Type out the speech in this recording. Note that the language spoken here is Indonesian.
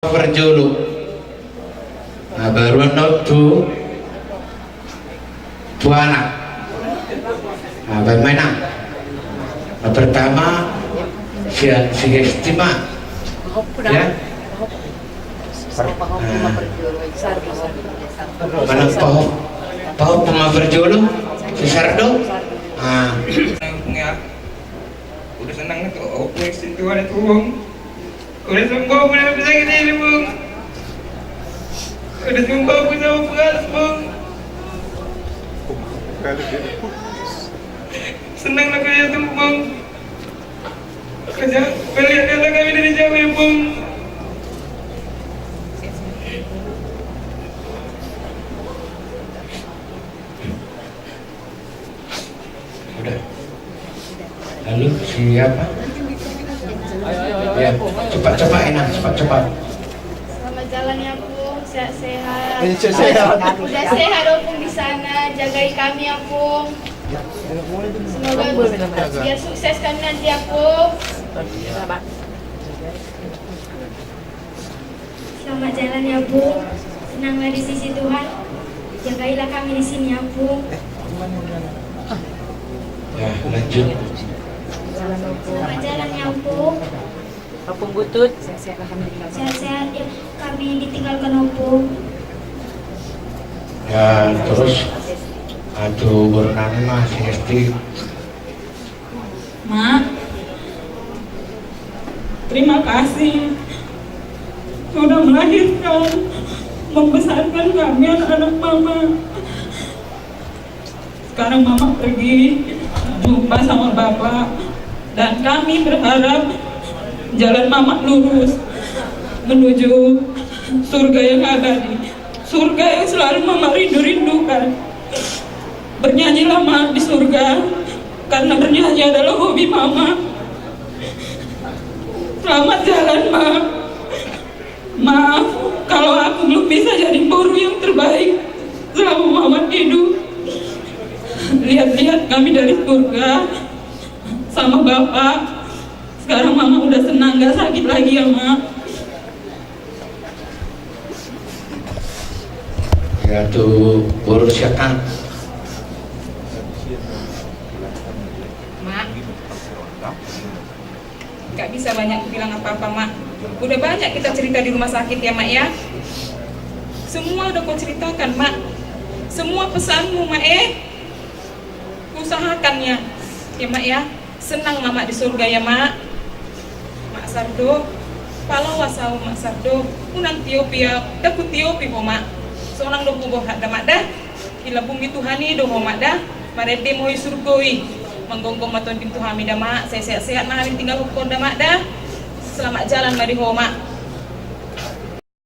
berjuluk. Nah, baru tu anak. Nah, bagaimana? Nah, pertama si estima, ya. Mana pau pema berjuluk si Sardo. Ah, udah senang tuh, oke situ ada tuang. Udah sembuh, udah bisa gini bung. Udah sembuh, aku sama pengalas bung. Senang lah kerja tuh bung. Kerja, melihat datang kami dari jauh ya bung. udah. Lalu siapa? Ya, cepat enak, cepat. Selamat jalan ya Pung, sehat-sehat. Sehat. Udah sehat dong Pung di sana, jagai kami ya Pung. Semoga biar sukses kami nanti ya Pung. Selamat jalan ya Pung, senanglah di sisi Tuhan. Jagailah kami di sini ya Pung. Ya, lanjut. Selamat jalan ya Pung. Apung butut. Sehat-sehat ya kami ditinggalkan Opung. Ya, terus aduh berenang masih SD. Mak, terima kasih sudah melahirkan, membesarkan kami anak-anak mama. Sekarang mama pergi jumpa sama bapak, dan kami berharap jalan mama lurus menuju surga yang abadi, surga yang selalu mama rindu-rindukan. Bernyanyilah mak di surga, karena bernyanyi adalah hobi mama. Selamat jalan mak. Maaf kalau aku belum bisa jadi guru yang terbaik selama mama hidup. Lihat-lihat kami dari surga sama bapak. Sekarang mama udah senang, gak sakit lagi ya mak. Ya tuh urus ya kan. Mak, gak bisa banyak bilang apa-apa mak. Udah banyak kita cerita di rumah sakit ya mak ya. Semua udah kau ceritakan mak. Semua pesanmu mak usahakannya ya mak ya. Senang mama di surga ya mak. Mak Sardo, pala wasau mak Sardo, unang tiopia, daku tiopi po mak. Seorang do buboh hak mak dah. Kila bumi Tuhani do mak dah. Marede moi surgoi. Menggonggong maton pintu hamida mak. Saya sehat-sehat mak tinggal hukum dah mak dah. Selamat jalan mari ho mak.